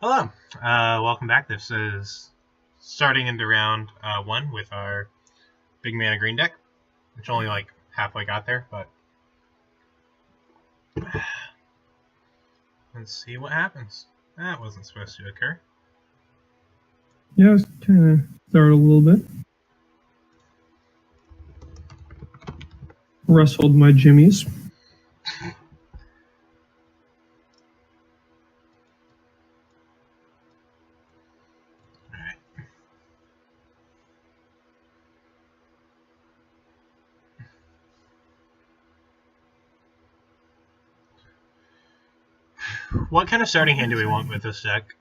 Hello, welcome back. This is starting into round one with our big mana green deck, which only like halfway got there, but let's see what happens. That wasn't supposed to occur. Yeah, I was kind of startled a little bit. Rustled my jimmies. Alright. What kind of starting hand do we want with this deck?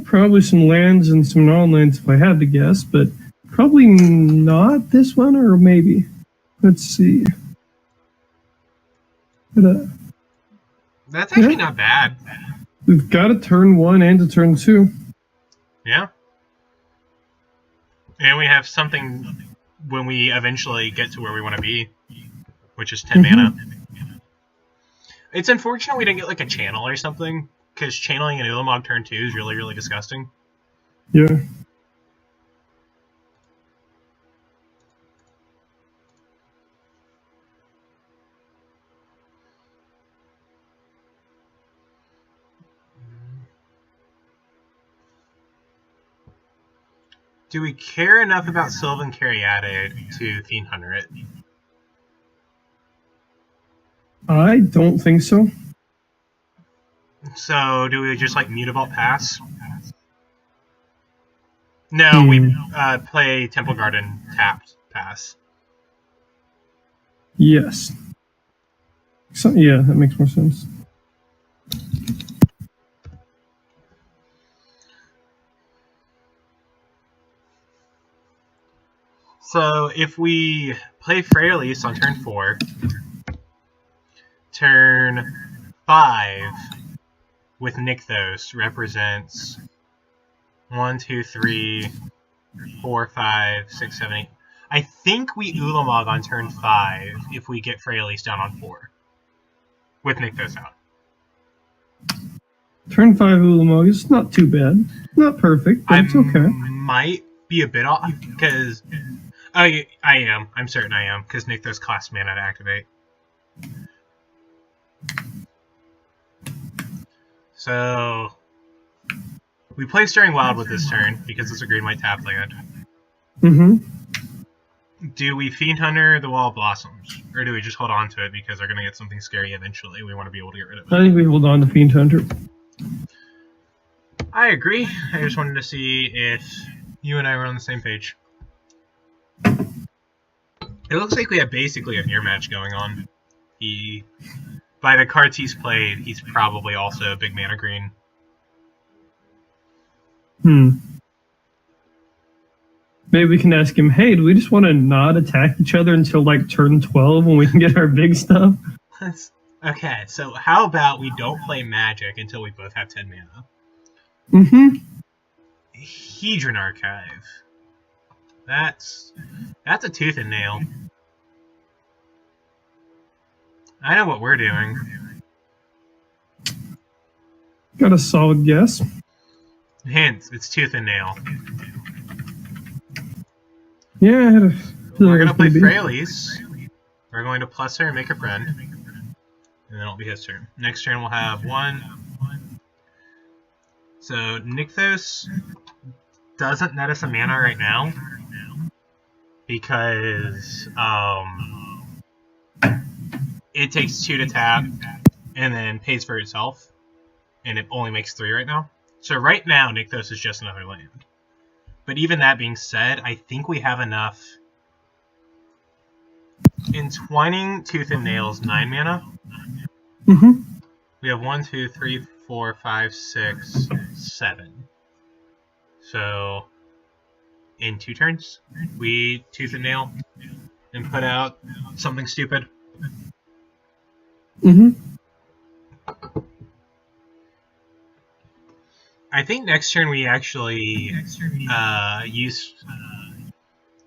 Probably some lands and some non-lands if I had to guess, but probably not this one, or maybe. Let's see. But, That's actually not bad. We've got a turn 1 and a turn 2. Yeah. And we have something when we eventually get to where we want to be, which is 10 mana. It's unfortunate we didn't get like a channel or something, because channeling an Ulamog turn 2 is really, really disgusting. Yeah. Do we care enough about Sylvan Caryatid to Fiend Hunter it? I don't think so. So, do we just like Mutavault pass? No, we play Temple Garden tapped pass. Yes. So, yeah, that makes more sense. So, if we play Freyalise on turn 4, turn 5 with Nykthos represents 1, 2, 3, 4, 5, 6, 7, 8. I think we Ulamog on turn 5 if we get Freyalise down on 4 with Nykthos out. Turn 5 Ulamog is not too bad. Not perfect, but it's okay. Might be a bit off because I am. I'm certain I am because Nykthos costs mana to activate. So we play Stirring Wild with this turn because it's a green white tap land. Do we Fiend Hunter the Wall of Blossoms, or do we just hold on to it because they're going to get something scary eventually? We want to be able to get rid of it. I think we hold on to Fiend Hunter. I agree. I just wanted to see if you and I were on the same page. It looks like we have basically a mirror match going on. By the cards he's played, he's probably also a big mana green. Maybe we can ask him, hey, do we just want to not attack each other until like turn 12 when we can get our big stuff? Okay, so how about we don't play Magic until we both have 10 mana? Hedron Archive. That's a tooth and nail. I know what we're doing. Got a solid guess. Hint, it's tooth and nail. Yeah, I had a We're going to play Freyalise. We're going to plus her and make a friend. And then it'll be his turn. Next turn we'll have 1. So Nykthos doesn't net us a mana right now because it takes 2 to tap and then pays for itself, and it only makes 3 right now. So right now Nykthos is just another land. But even that being said, I think we have enough. Entwining Tooth and Nail's 9 mana. We have 1, 2, 3, 4, 5, 6, 7. So in 2 turns, we Tooth and Nail and put out something stupid. I think next turn we actually use.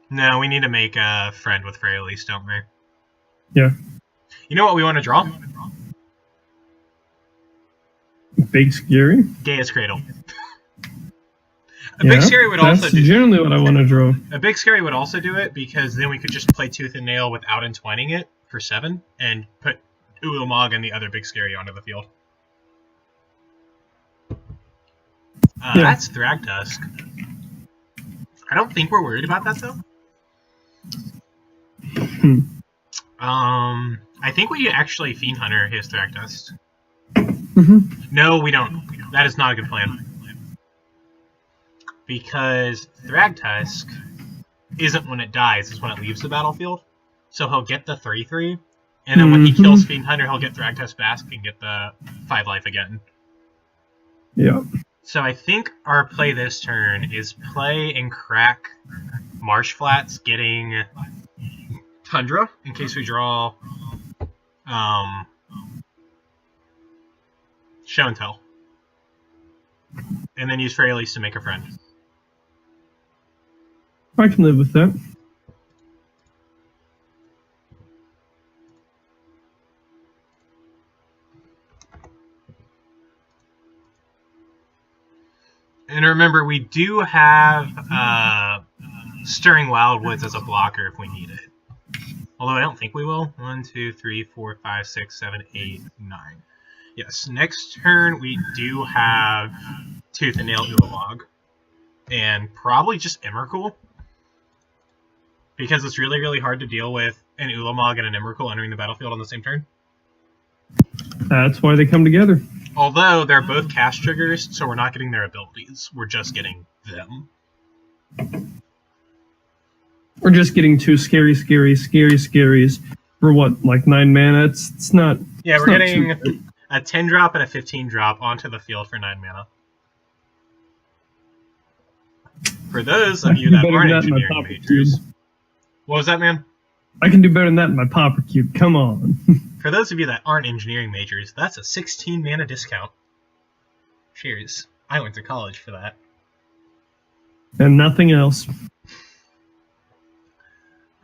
No, we need to make a friend with Freyalise, don't we? Yeah. You know what we want to draw? Big Scary? Gaia's Cradle. Big Scary would also do... That's generally what I want to draw. A Big Scary would also do it, because then we could just play Tooth and Nail without entwining it for 7, and put Ulamog and the other Big Scary onto the field. That's Thragtusk. I don't think we're worried about that, though. I think we actually Fiend Hunter his Thragtusk. No, we don't. That is not a good plan. Because Thragtusk isn't when it dies, it's when it leaves the battlefield. So he'll get the 3/3, and then when he kills Fiend Hunter, he'll get Thragtusk back and get the 5 life again. Yeah. So I think our play this turn is play and crack Marsh Flats, getting Tundra, in case we draw Show and Tell. And then use Freyalise to make a friend. I can live with that. And remember, we do have Stirring Wildwoods as a blocker if we need it. Although I don't think we will. 1, 2, 3, 4, 5, 6, 7, 8, 9. Yes, next turn we do have Tooth and Nail Ulamog. And probably just Emrakul. Because it's really, really hard to deal with an Ulamog and an Emrakul entering the battlefield on the same turn. That's why they come together. Although they're both cast triggers, so we're not getting their abilities. We're just getting them. We're just getting 2 scaries for what, like 9 mana? It's not. Yeah, we're getting a 10 drop and a 15 drop onto the field for 9 mana. For those of you that aren't engineering majors. What was that, man? I can do better than that in my Pauper Cube. Come on. For those of you that aren't engineering majors, that's a 16 mana discount. Cheers. I went to college for that. And nothing else.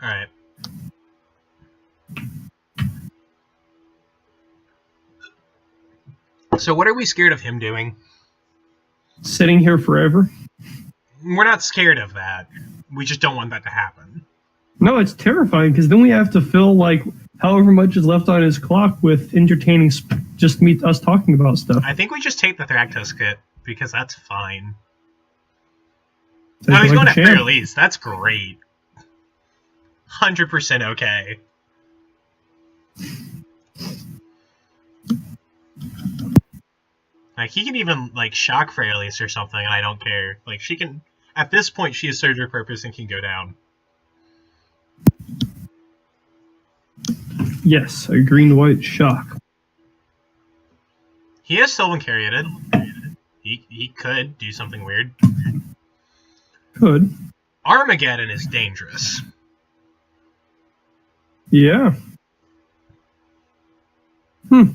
Alright. So what are we scared of him doing? Sitting here forever? We're not scared of that. We just don't want that to happen. No, it's terrifying, because then we have to fill, like, however much is left on his clock with entertaining just us talking about stuff. I think we just take the Thragtusk hit, because that's fine. Sounds No, he's like going a at champ. Freyalise. That's great. 100% okay. Like, he can even, like, shock Freyalise or something, and I don't care. Like, she can... At this point, she has served her purpose and can go down. Yes, a green-white shock. He has Sylvan Caryatid. He could do something weird. Could. Armageddon is dangerous. Yeah. We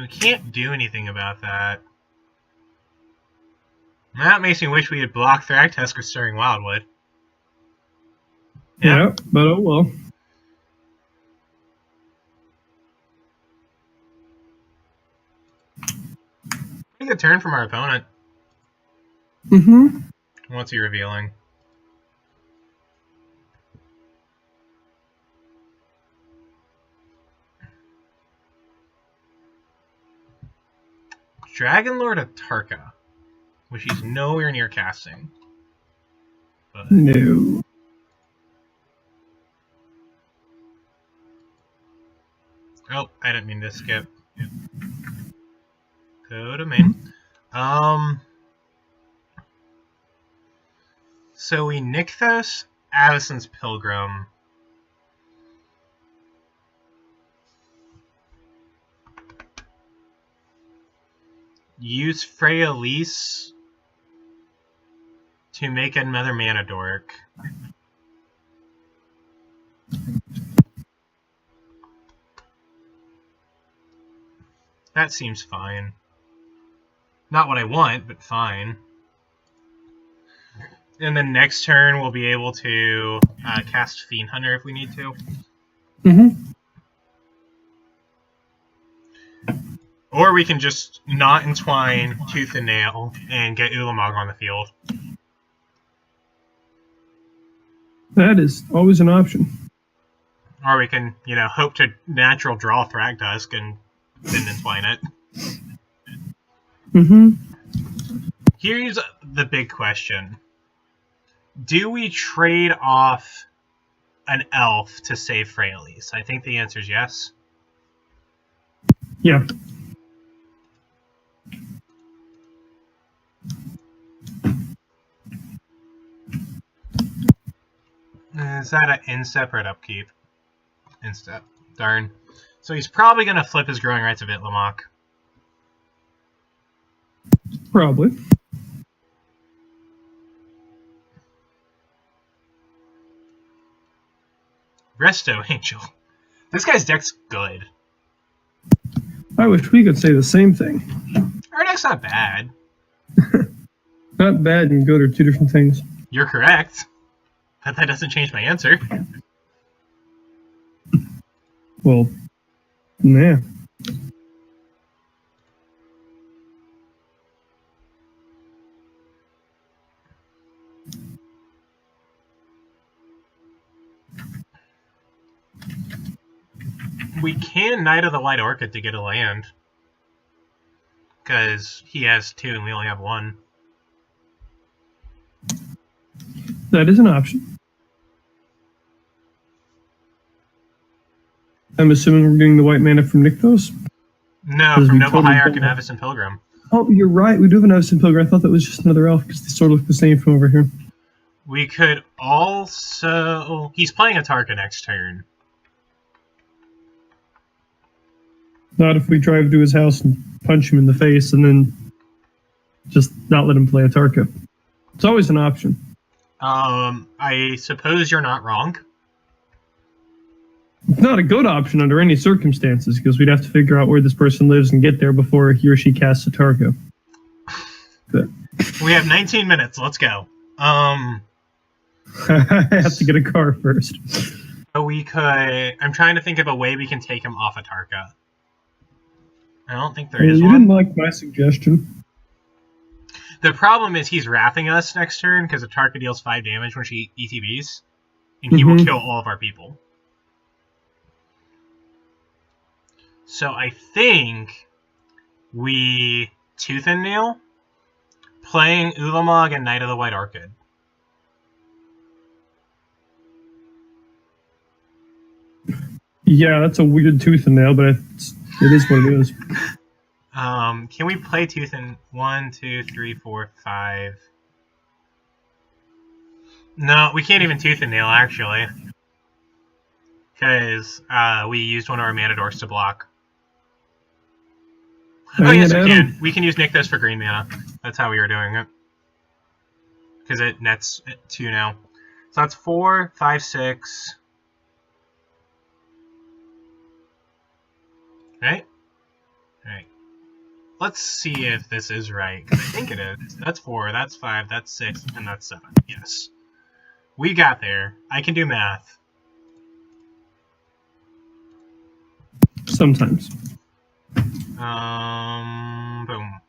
can't do anything about that. That makes me wish we had blocked Thragtusk or Stirring Wildwood. Yeah, but oh well. Pretty good turn from our opponent. What's he revealing? Dragonlord Atarka, which he's nowhere near casting. But... No. Oh, I didn't mean to skip. Go to main. So we Nykthos, Addison's Pilgrim. Use Freyalise to make another mana dork. That seems fine. Not what I want, but fine. And then next turn we'll be able to cast Fiend Hunter if we need to. Or we can just not entwine Tooth and Nail and get Ulamog on the field. That is always an option. Or we can, hope to natural draw Thragtusk and then entwine it. Mm-hmm. Here's the big question. Do we trade off an elf to save Freyalise? I think the answer is yes. Yeah. Is that an instep or an upkeep? Instep. Darn. So he's probably going to flip his Growing Rites of Itlimoc. Probably. Resto Angel. This guy's deck's good. I wish we could say the same thing. Our deck's not bad. Not bad and good are two different things. You're correct. But that doesn't change my answer. Well, yeah. We can Knight of the White Orchid to get a land. Because he has 2 and we only have 1. That is an option. I'm assuming we're getting the white mana from Nykthos? No, from Noble Hierarch and Avacyn Pilgrim. Oh, you're right. We do have an Avacyn Pilgrim. I thought that was just another elf because they sort of look the same from over here. We could also... He's playing a Tarka next turn. Not if we drive to his house and punch him in the face and then just not let him play a Tarka. It's always an option. I suppose you're not wrong. It's not a good option under any circumstances because we'd have to figure out where this person lives and get there before he or she casts a Tarka. But we have 19 minutes. Let's go. I have to get a car first. We could... I'm trying to think of a way we can take him off a Tarka. I don't think there is you one. Didn't like my suggestion. The problem is he's wrathing us next turn because a Tarka deals 5 damage when she ETBs, and he will kill all of our people. So I think we Tooth and Nail, playing Ulamog and Knight of the White Orchid. Yeah, that's a weird Tooth and Nail, but it is what it is. Can we play Tooth and 1, 2, 3, 4, 5? No, we can't even Tooth and Nail actually, because we used one of our mana dorks to block. Oh yes, we can. We can use Nykthos for green mana. That's how we were doing it, because it nets 2 now. So that's 4, 5, 6. Right? Alright. Let's see if this is right, because I think it is. That's 4, that's 5, that's 6, and that's 7. Yes. We got there. I can do math. Sometimes. Boom.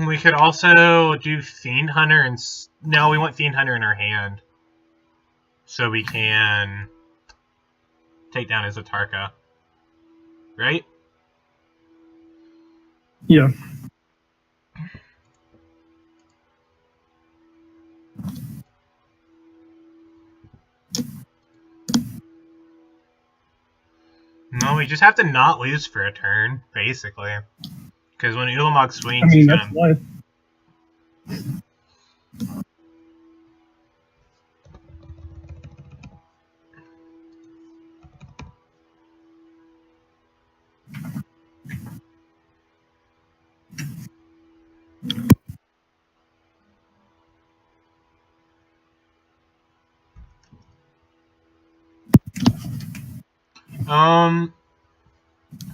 We could also do Fiend Hunter and... No, we want Fiend Hunter in our hand. So we can take down his Atarka. Right? Yeah. No, we just have to not lose for a turn, basically. Because when Ulamog swings, I mean, he's that's gonna... life.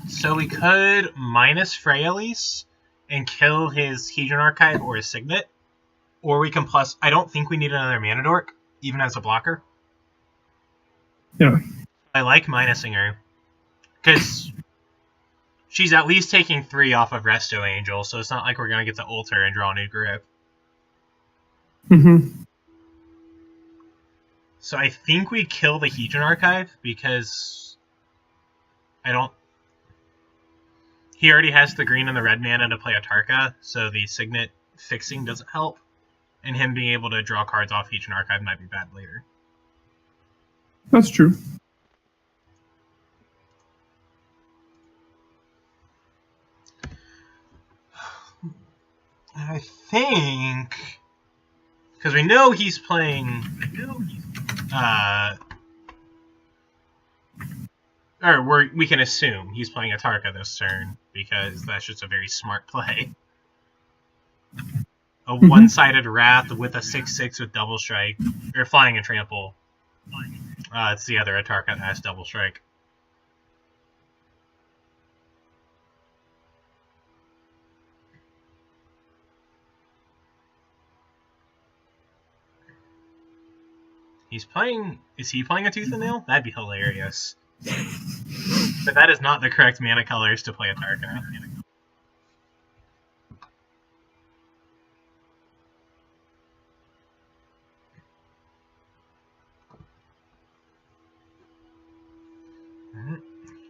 So we could minus Freyalise and kill his Hedron Archive or his Signet. Or we can plus... I don't think we need another Mana Dork, even as a blocker. Yeah. I like minusing her. Because she's at least taking 3 off of Resto Angel, so it's not like we're going to get to ult her and draw a new grip. Mm-hmm. So I think we kill the Hedron Archive, because I don't... He already has the green and the red mana to play Atarka, so the Signet fixing doesn't help. And him being able to draw cards off Hedron Archive might be bad later. That's true. I think... Because we know he's playing... Or we can assume he's playing Atarka this turn, because that's just a very smart play. A one-sided Wrath with a 6/6 with Double Strike, or Flying and Trample. It's the other Atarka that has Double Strike. He's playing... Is he playing a Tooth and Nail? That'd be hilarious. But that is not the correct mana colors to play Atarka.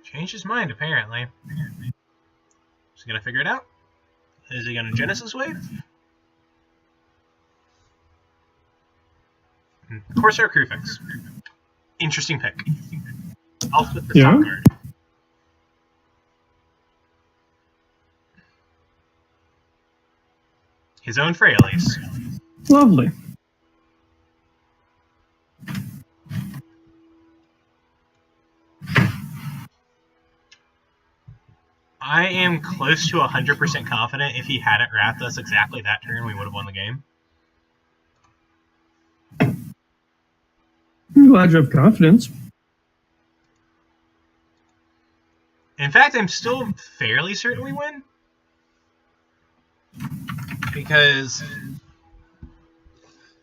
Changed his mind, apparently. Is he gonna figure it out? Is he gonna Genesis Wave? Corsair Crewfix. Interesting pick. I'll flip the top card. His own Freyalise. Lovely. I am close to 100% confident if he hadn't wrathed us exactly that turn, we would have won the game. I'm glad you have confidence. In fact, I'm still fairly certain we win. Because...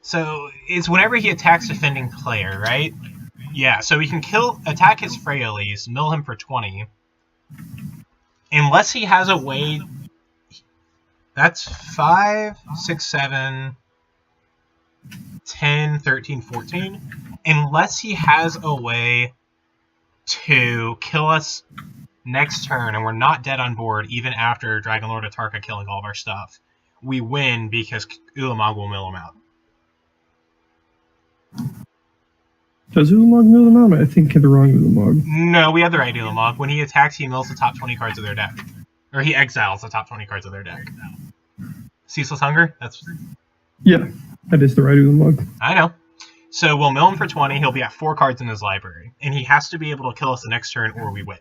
So, it's whenever he attacks defending player, right? Yeah, so we can attack his Freyalise, mill him for 20. Unless he has a way... That's 5, 6, 7, 10, 13, 14. Unless he has a way to kill us next turn and we're not dead on board even after Dragonlord Atarka killing all of our stuff, we win because Ulamog will mill him out. Does Ulamog mill them out? I think I had the wrong Ulamog. No, we have the right Ulamog. When he attacks, he mills the top 20 cards of their deck. Or he exiles the top 20 cards of their deck. Ceaseless Hunger? That's... Yeah, that is the right Ulamog. I know. So we'll mill him for 20, he'll be at 4 cards in his library. And he has to be able to kill us the next turn or we win.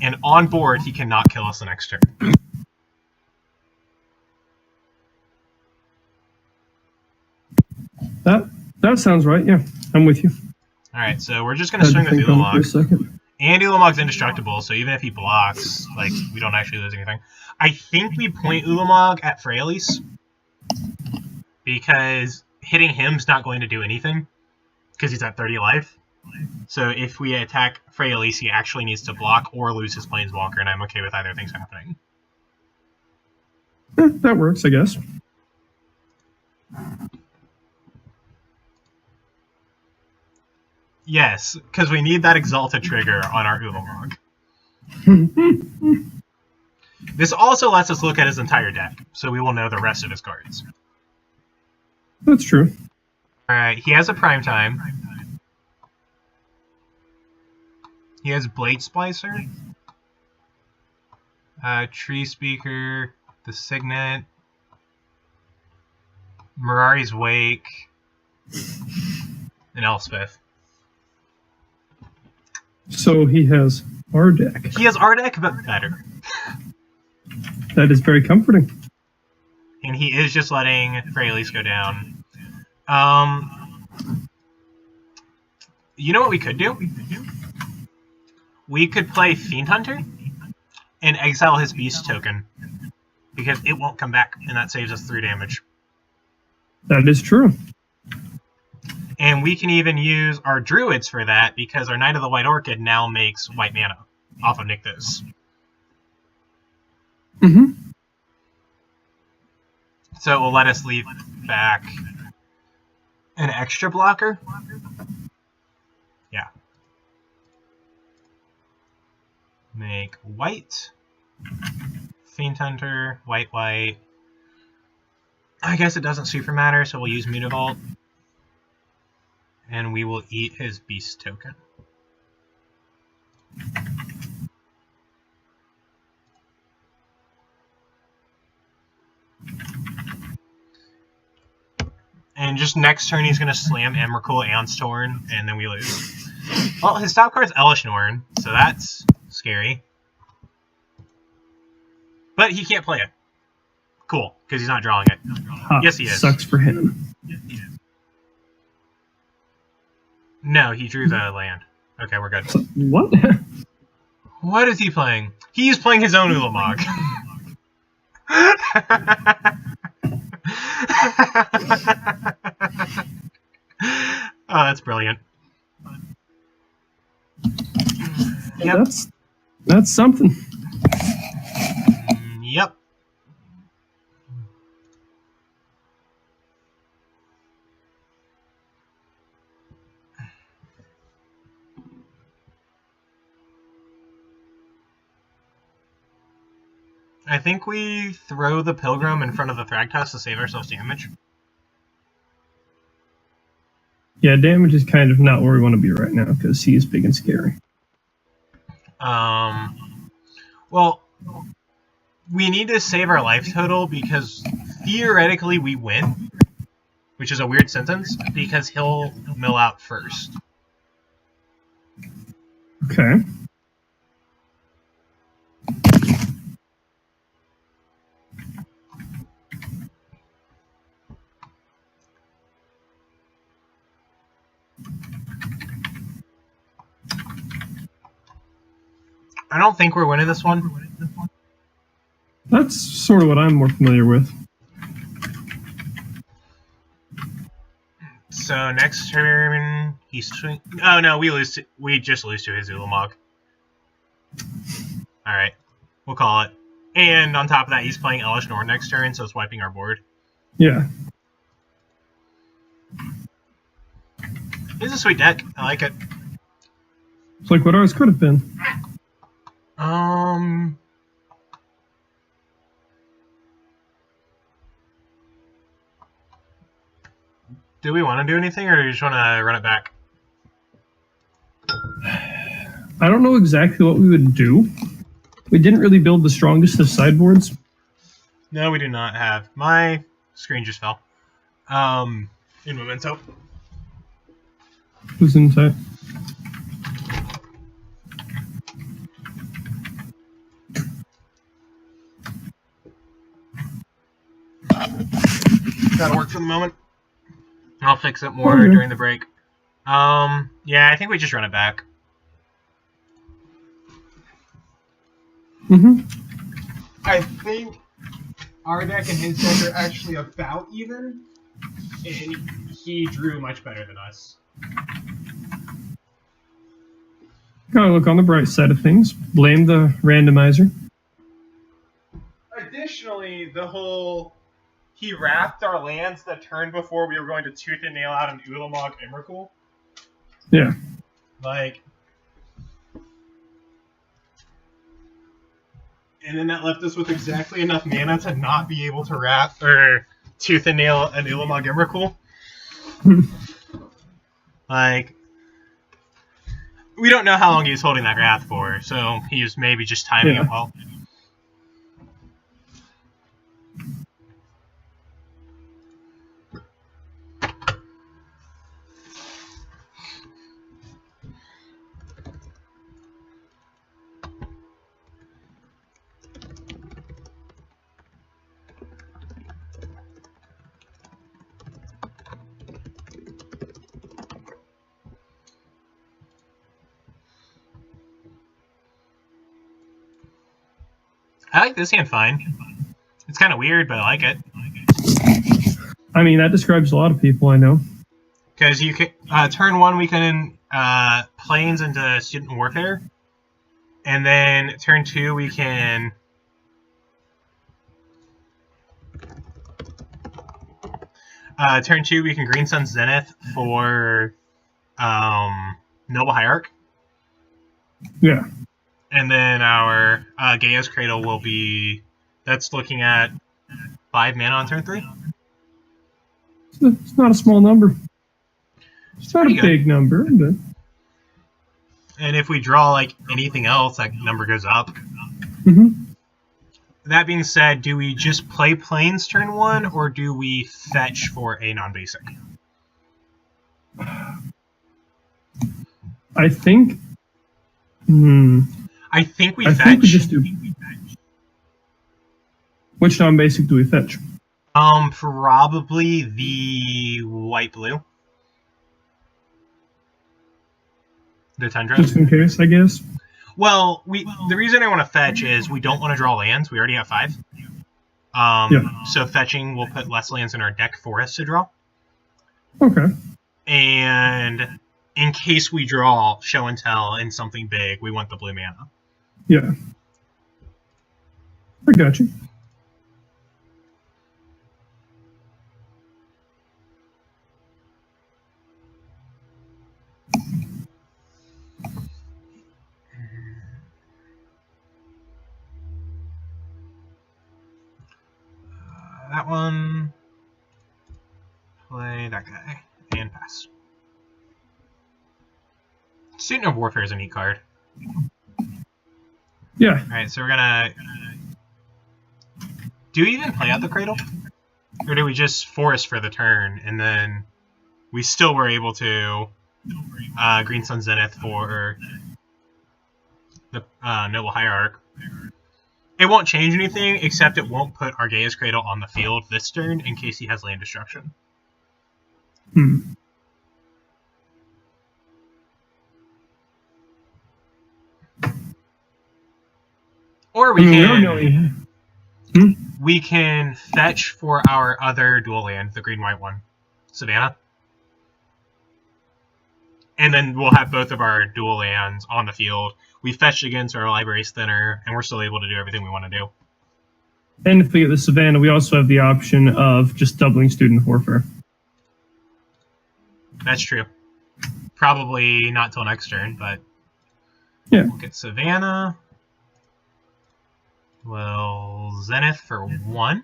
And on board, he cannot kill us the next turn. That sounds right, yeah. I'm with you. Alright, so we're just going to swing with Ulamog. And Ulamog's indestructible, so even if he blocks, like, we don't actually lose anything. I think we point Ulamog at Freyalise. Because hitting him's not going to do anything. Because he's at 30 life. So if we attack Freyalise, he actually needs to block or lose his Planeswalker, and I'm okay with either things happening. That works, I guess. Yes, because we need that Exalted trigger on our Ulamog. This also lets us look at his entire deck, so we will know the rest of his cards. That's true. Alright, he has a Primetime. He has Blade Splicer. Tree Speaker, the Signet. Mirari's Wake. And Elspeth. So he has our deck. He has our deck, but better. That is very comforting. And he is just letting Freyalise go down. You know what we could do? We could play Fiend Hunter and exile his Beast token. Because it won't come back, and that saves us 3 damage. That is true. And we can even use our druids for that, because our Knight of the White Orchid now makes white mana off of Nykthos. Mm-hmm. So it will let us leave back an extra blocker. Yeah. Make white. Fiend Hunter, white, white. I guess it doesn't super matter, so we'll use Mutavault. And we will eat his beast token. And just next turn, he's going to slam Emrakul and Storn, and then we lose. Well, his top card's Elesh Norn, so that's scary. But he can't play it. Cool, because he's not drawing it. Yes, he is. Sucks for him. Yes, he is. No, he drew the land. Okay, we're good. What? What is he playing? He's playing his own Ulamog. Oh, that's brilliant. Yep. That's something. Yep. I think we throw the Pilgrim in front of the Thragtusk to save ourselves damage. Yeah, damage is kind of not where we want to be right now, because he is big and scary. Well, we need to save our life total, because theoretically we win, which is a weird sentence, because he'll mill out first. Okay. I don't think we're winning this one. That's sort of what I'm more familiar with. So next turn, he's... Oh no, we just lose to his Ulamog. Alright, we'll call it. And on top of that, he's playing Elesh Norn next turn, so it's wiping our board. Yeah. It's a sweet deck. I like it. It's like what ours could have been. Do we want to do anything, or do you just want to run it back? I don't know exactly what we would do. We didn't really build the strongest of sideboards. No, we do not have. My screen just fell. In Memento. Who's inside? That'll work for the moment. I'll fix it more during the break. Yeah, I think we just run it back. Mm-hmm. I think our deck and his deck are actually about even, and he drew much better than us. Gotta look on the bright side of things. Blame the randomizer. Additionally, the whole... He wrapped our lands the turn before we were going to Tooth and Nail out an Ulamog Emrakul. Yeah. Like... And then that left us with exactly enough mana to not be able to wrap, or Tooth and Nail an Ulamog Emrakul. Like... We don't know how long he was holding that Wrath for, so he was maybe just timing it well. I like this hand fine. It's kind of weird, but I like it. I mean, that describes a lot of people I know. Because because you can turn 1 we can planes into student warfare, and then turn 2 we can Green Sun Zenith for Noble Hierarch. Yeah. And then our Gaia's Cradle will be, that's looking at 5 mana on turn 3. It's not a small number. It's not a big number, but. And if we draw like anything else, that number goes up. Mm-hmm. That being said, do we just play planes turn 1, or do we fetch for a non-basic? I think. I think we I fetch. think we just do. Which non-basic do we fetch? Probably the white-blue. The Tundra. Just in case, I guess. Well, the reason I want to fetch is we don't want to draw lands. We already have 5. So fetching will put less lands in our deck for us to draw. Okay. And in case we draw Show and Tell in something big, we want the blue mana. Yeah. I got you. That one. Play that guy. And pass. Student of Warfare is a neat card. Yeah. Alright, so we're gonna... Do we even play out the Cradle? Or do we just forest for the turn, and then we still were able to Green Sun Zenith for the Noble Hierarch? It won't change anything, except it won't put Argaia's Cradle on the field this turn in case he has land destruction. Or we can fetch for our other dual land, the green-white one, Savannah. And then we'll have both of our dual lands on the field. We fetched against our library's thinner, and we're still able to do everything we want to do. And if we get the Savannah, we also have the option of just doubling Student Warfare. That's true. Probably not till next turn, but yeah. We'll get Savannah. We'll Zenith for 1.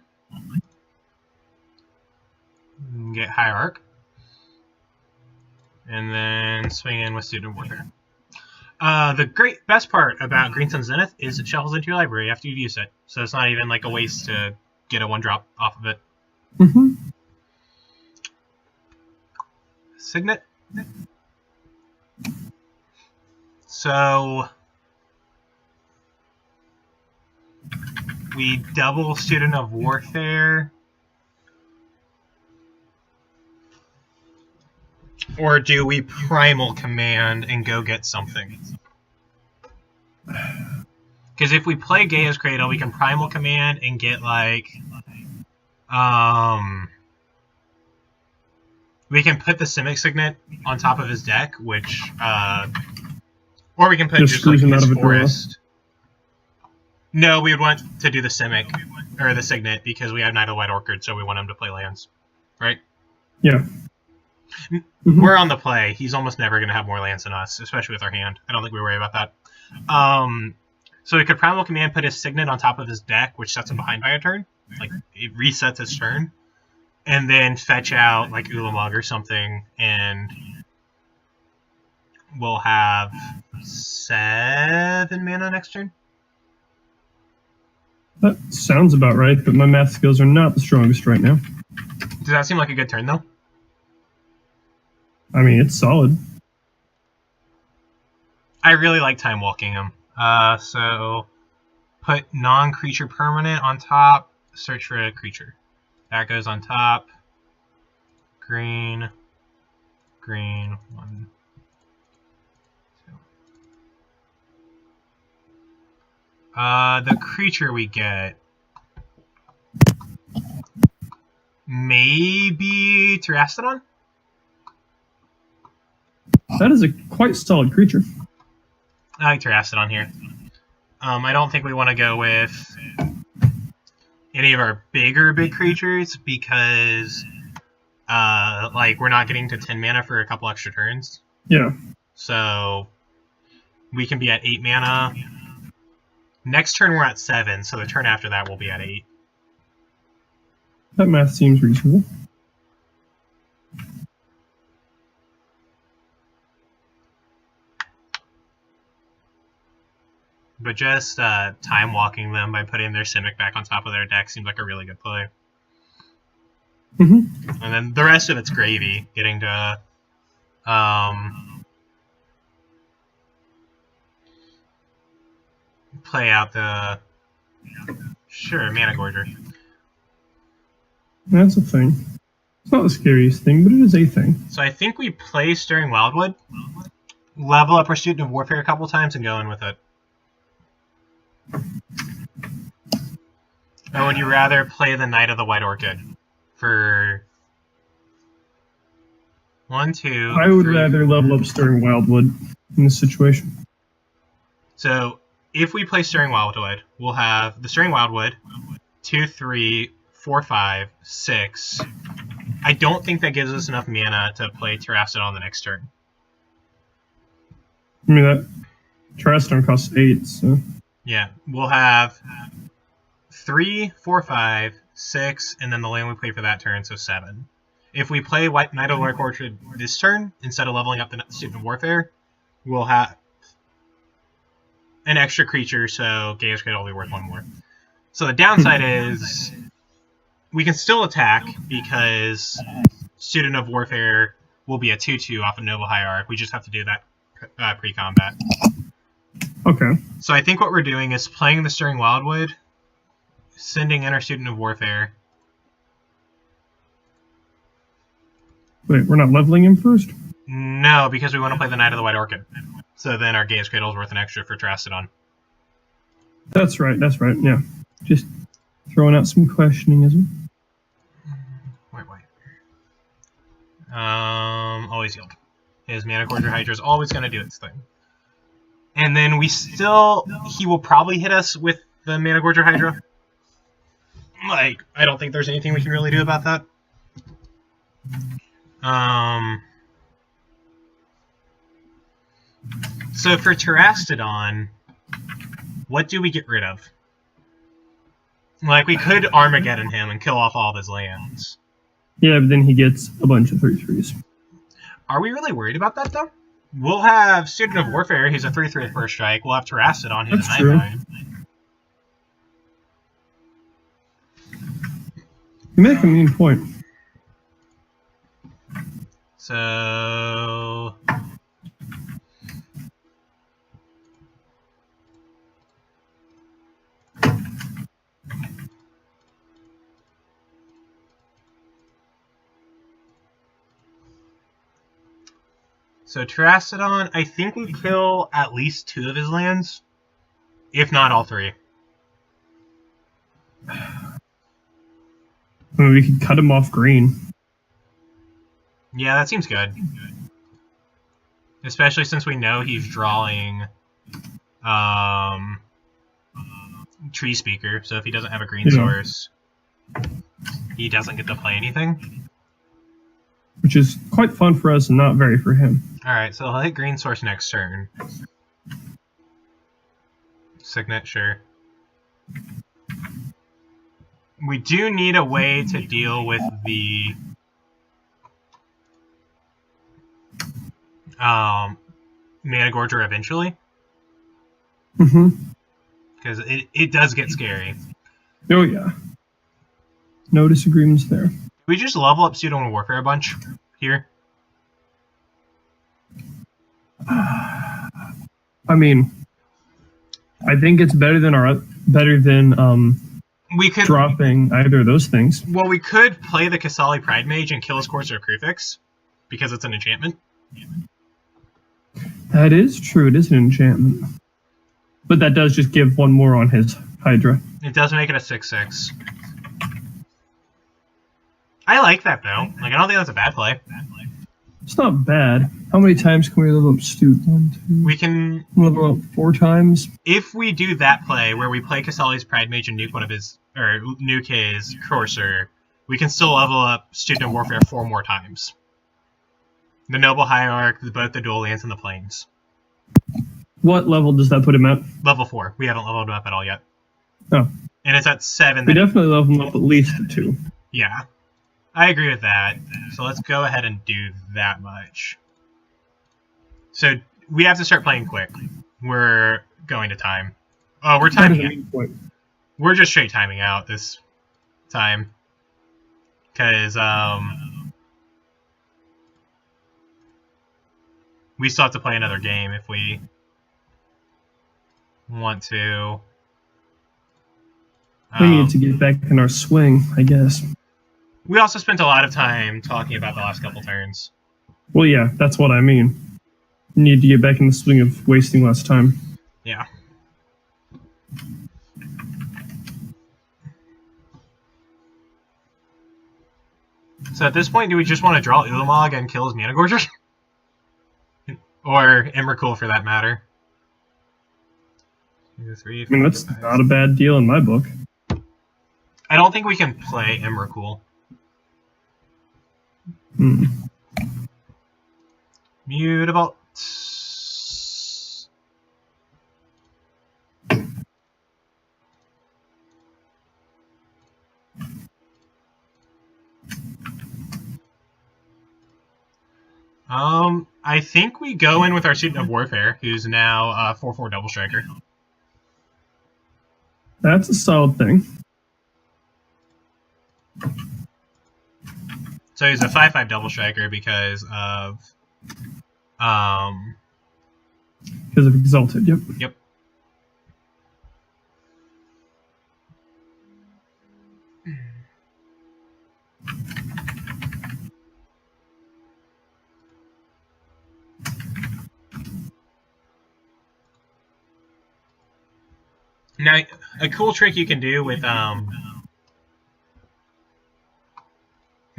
Get Hierarch. And then swing in with Student Warfare. The best part about Green Sun Zenith is it shuffles into your library after you've used it. So it's not even like a waste to get a 1-drop off of it. Mm-hmm. Signet. So we double Student of Warfare. Or do we Primal Command and go get something? Because if we play Gaia's Cradle, we can Primal Command and get, like... we can put the Simic Signet on top of his deck, which... or we can put just like, his Forest. No, we would want to do the Simic, or the Signet, because we have Night of the White Orchid, so we want him to play lands. Right? Yeah. Mm-hmm. We're on the play. He's almost never going to have more lands than us, especially with our hand. I don't think we worry about that. So we could Primal Command, put his Signet on top of his deck, which sets him behind by a turn. Like, it resets his turn. And then fetch out, like, Ulamog or something, and we'll have 7 mana next turn. That sounds about right, but my math skills are not the strongest right now. Does that seem like a good turn, though? I mean, it's solid. I really like time walking him. So put non-creature permanent on top, search for a creature. That goes on top. Green. Green. 1, 2. The creature we get. Maybe Terastodon? That is a quite solid creature. I like Terrastodon here. I don't think we want to go with any of our big creatures because, like, we're not getting to 10 mana for a couple extra turns. Yeah. So we can be at 8 mana. Next turn we're at 7, so the turn after that we'll be at 8. That math seems reasonable. But just time walking them by putting their Simic back on top of their deck seems like a really good play. Mm-hmm. And then the rest of it's gravy, getting to play out the Mana Gorger. That's a thing. It's not the scariest thing, but it is a thing. So I think we play Stirring Wildwood, level up our Student of Warfare a couple times, and go in with it. Or would you rather play the Knight of the White Orchid for 1, 2? I would 3, rather level up Stirring Wildwood in this situation. So if we play Stirring Wildwood, we'll have the Stirring Wildwood 2, 3, 4, 5, 6. I don't think that gives us enough mana to play Terrastodon the next turn. I mean, that Terrastodon costs 8, so... Yeah, we'll have 3, 4, 5, 6, and then the land we play for that turn, so 7. If we play Knight of the White Orchid this turn, instead of leveling up the Student of Warfare, we'll have an extra creature, so Gaia's Cradle will be worth 1 more. So the downside is we can still attack because Student of Warfare will be a 2/2 off of Noble Hierarch. We just have to do that pre-combat. Okay. So I think what we're doing is playing the Stirring Wildwood, sending in our Student of Warfare. Wait, we're not leveling him first? No, because we want to play the Knight of the White Orchid. So then our Gaia's Cradle is worth an extra for Terrastodon. That's right, yeah. Just throwing out some questioning, isn't it? Wait. Always yield. His Mana Gorger Hydra is always going to do its thing. And then he will probably hit us with the Mana Gorger Hydra. Like, I don't think there's anything we can really do about that. So for Terrastodon, what do we get rid of? Like, we could Armageddon him and kill off all of his lands. Yeah, but then he gets a bunch of 3/3s. Are we really worried about that, though? We'll have Student of Warfare, he's a 3/3 first strike. We'll have Terrastodon, he's That's a 9/9. You make a mean point. So... So Terrastodon, I think we kill at least 2 of his lands, if not all 3. I mean, we could cut him off green. Yeah, that seems good. Especially since we know he's drawing Tree Speaker, so if he doesn't have a green source, he doesn't get to play anything. Which is quite fun for us and not very for him. Alright, so he'll hit green source next turn. Signet, sure. We do need a way to deal with the Mana Gorger eventually. Mm-hmm. Because it does get scary. Oh, yeah. No disagreements there. We just level up Pseudo Warfare a bunch here. I mean, I think it's better than we could dropping either of those things. Well, we could play the Kasali Pride Mage and kill his Courser of Kruphix because it's an enchantment. That is true. It is an enchantment, but that does just give 1 more on his Hydra. It does make it a 6/6. I like that, though. Like, I don't think that's a bad play. It's not bad. How many times can we level up Stu? 1, 2. We can level up 4 times. If we do that play where we play Casali's Pride Mage and nuke nuke his Courser, we can still level up Student of Warfare 4 more times. The Noble Hierarch, both the Dual Lands, and the Plains. What level does that put him at? Level 4. We haven't leveled him up at all yet. Oh. And it's at 7. We definitely level him up at least to 2. Yeah. I agree with that. So let's go ahead and do that much. So we have to start playing quick. We're going to time. Oh, we're timing out. We're just straight timing out this time. Because, we still have to play another game if we want to. We need to get back in our swing, I guess. We also spent a lot of time talking about the last couple turns. Well, yeah, that's what I mean. We need to get back in the swing of wasting less time. Yeah. So at this point, do we just want to draw Ulamog and kill his Mana Gorger? Or Emrakul, for that matter. 2, 3, 4, I mean, that's 5, not a bad deal in my book. I don't think we can play Emrakul. Mutavault. I think we go in with our Student of Warfare, who's now 4/4 Double Striker. That's a solid thing. So he's a 5/5 Double Striker because of Exalted, yep. Yep. Now, a cool trick you can do with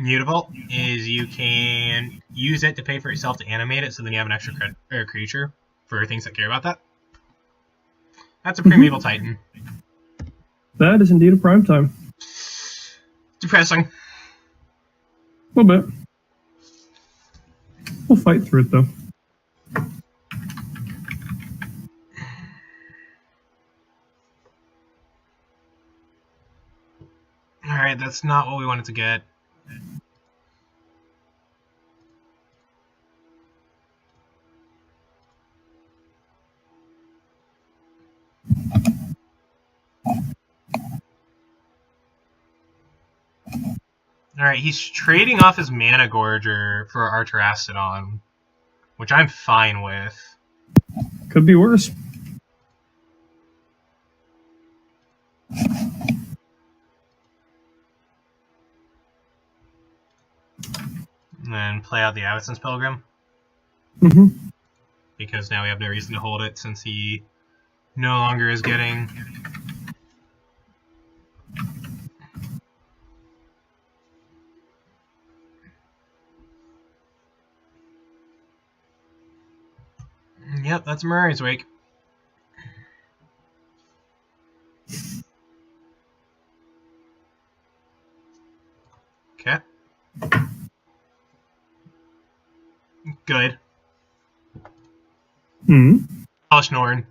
Mutavault is you can use it to pay for yourself to animate it, so then you have an extra creature for things that care about that. That's a Primeval Titan. That is indeed a prime time. Depressing. A little bit. We'll fight through it, though. Alright, that's not what we wanted to get. Alright, he's trading off his Mana Gorger for Arterastodon, which I'm fine with. Could be worse. And then play out the Avacyn's Pilgrim. Because now we have no reason to hold it since he no longer is getting... Yep, that's Mirari's Wake. Okay. Good. Elish Norn.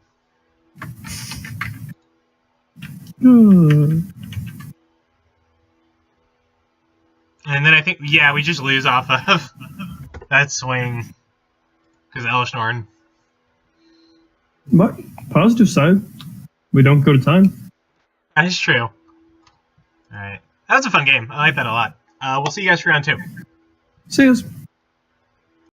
Good. And then I think, yeah, we just lose off of that swing. Because Elish Norn. But, positive side, we don't go to time. That is true. Alright. That was a fun game. I like that a lot. We'll see you guys for round 2. See yous.